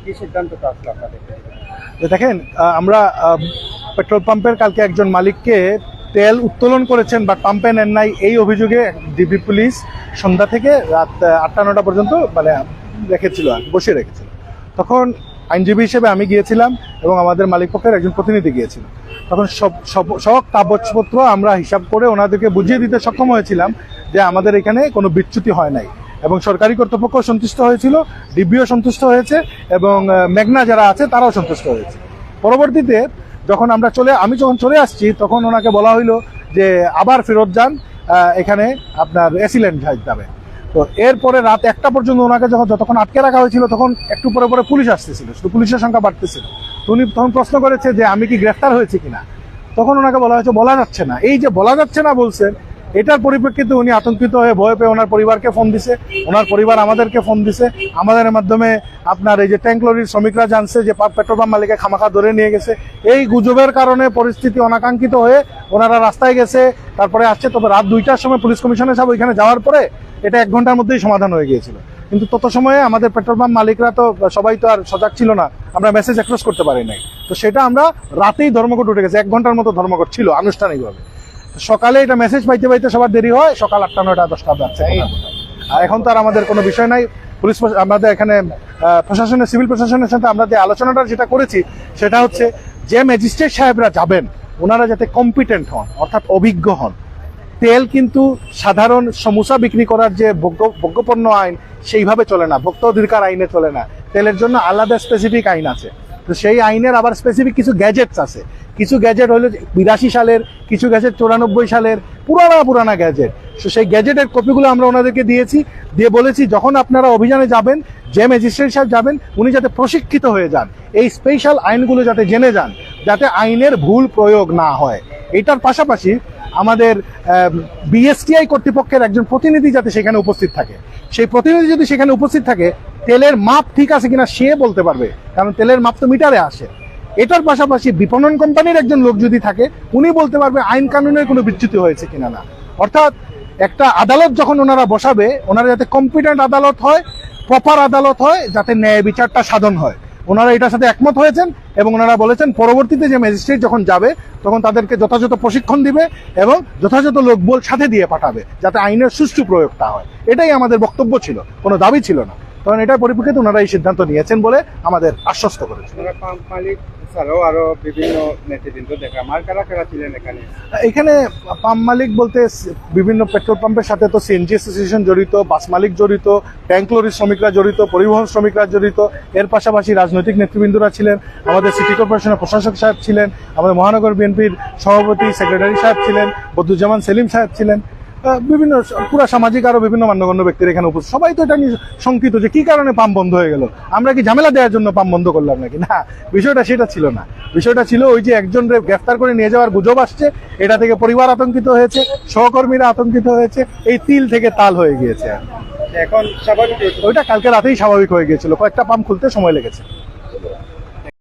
কি সিদ্ধান্তটা আসলো আপনাদের? দেখেন, আমরা পেট্রোল পাম্পের কালকে একজন মালিককে তেল উত্তোলন করেছেন বা পাম্পে নেন নাই, এই অভিযোগে ডিবি পুলিশ সন্ধ্যা থেকে রাত 8টা-9টা পর্যন্ত মানে রেখেছিল, আর বসিয়ে রেখেছিল। তখন আইনজীবী হিসেবে আমি গিয়েছিলাম এবং আমাদের মালিক পক্ষের একজন প্রতিনিধি গিয়েছিল। তখন সব কাগজপত্র আমরা হিসাব করে ওনাদেরকে বুঝিয়ে দিতে সক্ষম হয়েছিলাম যে আমাদের এখানে কোনো বিচ্যুতি হয় নাই, এবং সরকারি কর্তৃপক্ষ সন্তুষ্ট হয়েছিল, ডিবিও সন্তুষ্ট হয়েছে, এবং মেঘনা যারা আছে তারাও সন্তুষ্ট হয়েছে। পরবর্তীতে যখন আমি যখন চলে আসছি, তখন ওনাকে বলা হইলো যে আবার ফেরত যান, এখানে আপনার এসিল্যান্ড যাবে। তো এরপরে রাত 1টা পর্যন্ত ওনাকে যতক্ষণ আটকে রাখা হয়েছিল, তখন একটু পরে পরে পুলিশ আসতেছিল, শুধু পুলিশের সংখ্যা বাড়তেছিল। তো উনি তখন প্রশ্ন করেছে যে আমি কি গ্রেফতার হয়েছি কিনা। তখন ওনাকে বলা হয়েছে বলা যাচ্ছে না। এই যে বলা যাচ্ছে না বলছেন, এটার পরিপ্রেক্ষিতে উনি আতঙ্কিত হয়ে ভয় পেয়ে ওনার পরিবারকে ফোন দিছে, ওনার পরিবার আমাদেরকে ফোন দিছে, আমাদের মাধ্যমে আপনার এই যে ট্যাঙ্ক লরির শ্রমিকরা জানছে যে পেট্রোল পাম্প মালিকে খামাখা ধরে নিয়ে গেছে। এই গুজবের কারণে পরিস্থিতি অনাকাঙ্ক্ষিত হয়ে ওনারা রাস্তায় গেছে, তারপরে আসছে। তবে রাত 2টার সময় পুলিশ কমিশনার সাহেব ওইখানে যাওয়ার পরে এটা 1 ঘন্টার মধ্যেই সমাধান হয়ে গিয়েছিল। কিন্তু তত সময়ে আমাদের পেট্রোল পাম্প মালিকরা তো সবাই তো আর সজাগ ছিল না, আমরা মেসেজ এক্সপ্রেস করতে পারি নাই। তো সেটা আমরা রাতেই ধর্মঘট উঠে গেছে, 1 ঘন্টার মতো ধর্মঘট ছিল আনুষ্ঠানিকভাবে। সকালে এটা মেসেজ পাইতে পাইতে সবার দেরি হয়, সকাল 8টা, 9টা, 10টা বাজছে। আর এখন তো আর আমাদের কোনো বিষয় নাই। পুলিশ আমাদের এখানে প্রশাসনের, সিভিল প্রশাসনের সাথে আমরা যে আলোচনাটা যেটা করেছি সেটা হচ্ছে যে ম্যাজিস্ট্রেট সাহেবরা যাবেন ওনারা যাতে কম্পিটেন্ট হন, অর্থাৎ অভিজ্ঞ হন। তেল কিন্তু সাধারণ সমুসা বিক্রি করার যে ভোগ্যপণ্য আইন সেইভাবে চলে না, ভোক্তা অধিকার আইনে চলে না। তেলের জন্য আলাদা স্পেসিফিক আইন আছে। তো সেই আইনের আবার স্পেসিফিক কিছু গ্যাজেটস আছে। কিছু গ্যাজেট হলো 82 সালের, কিছু গ্যাজেট 94 সালের, পুরানা গ্যাজেট। তো সেই গ্যাজেটের কপিগুলো আমরা ওনাদেরকে দিয়ে বলেছি যখন আপনারা অভিযানে যাবেন, যে ম্যাজিস্ট্রেট সাহেব যাবেন উনি যাতে প্রশিক্ষিত হয়ে যান, এই স্পেশাল আইনগুলো যাতে জেনে যান, যাতে আইনের ভুল প্রয়োগ না হয়। এটার পাশাপাশি আমাদের বিএসটিআই কর্তৃপক্ষের একজন প্রতিনিধি যাতে সেখানে উপস্থিত থাকে। সেই প্রতিনিধি যদি সেখানে উপস্থিত থাকে, তেলের মাপ ঠিক আছে কিনা সে বলতে পারবে, কারণ তেলের মাপ তো মিটারে আসে। এটার পাশাপাশি বিপণন কোম্পানির একজন লোক যদি থাকে, উনি বলতে পারবে আইন কানুনের কোনো বিচ্যুতি হয়েছে কিনা না। অর্থাৎ একটা আদালত যখন ওনারা বসাবে, ওনারা যাতে কম্পিটেন্ট আদালত হয়, প্রপার আদালত হয়, যাতে ন্যায় বিচারটা সাধন হয়। ওনারা এটার সাথে একমত হয়েছেন এবং ওনারা বলেছেন পরবর্তীতে যে ম্যাজিস্ট্রেট যখন যাবে তখন তাদেরকে যথাযথ প্রশিক্ষণ দিবে এবং যথাযথ লোকবল সাথে দিয়ে পাঠাবে, যাতে আইনের সুষ্ঠু প্রয়োগটা হয়। এটাই আমাদের বক্তব্য ছিল, কোনো দাবি ছিল না। কারণ এটার পরিপ্রেক্ষিতে ওনারা এই সিদ্ধান্ত নিয়েছেন বলে আমাদের আশ্বস্ত করেছেন। পাম্প মালিক ছাড়াও আরো বিভিন্ন নেতৃবৃন্দ দেখা, আর কারা ছিলেন এখানে? এখানে পাম্প মালিক বলতে বিভিন্ন পেট্রোল পাম্পের সাথে তো সিএনজি অ্যাসোসিয়েশন জড়িত, বাস মালিক জড়িত, ট্যাঙ্ক লরির শ্রমিকরা জড়িত, পরিবহন শ্রমিকরা জড়িত। এর পাশাপাশি রাজনৈতিক নেতৃবৃন্দরা ছিলেন, আমাদের সিটি কর্পোরেশনের প্রশাসক সাহেব ছিলেন, আমাদের মহানগর বিএনপির সভাপতি সেক্রেটারি সাহেব ছিলেন, বদরুজ্জামান সেলিম সাহেব ছিলেন, বিভিন্ন পুরা সামাজিক আরো বিভিন্ন মান্যগণ্য ব্যক্তির এখানে উপস্থিত। সবাই তো এটা নিয়ে শঙ্কিত যে কি কারণে পাম্প বন্ধ হয়ে গেল, আমরা কি ঝামেলা দেওয়ার জন্য পাম্প বন্ধ করলাম নাকি। না, বিষয়টা সেটা ছিল না। বিষয়টা ছিল ওই যে একজনকে গ্রেফতার করে নিয়ে যাওয়ার গুজব আসছে, এটা থেকে পরিবার আতঙ্কিত হয়েছে, সহকর্মীরা আতঙ্কিত হয়েছে, এই তিল থেকে তাল হয়ে গিয়েছে। এখন স্বাভাবিক, ওইটা কালকে রাতেই স্বাভাবিক হয়ে গিয়েছিল, কয়েকটা পাম্প খুলতে সময় লেগেছে।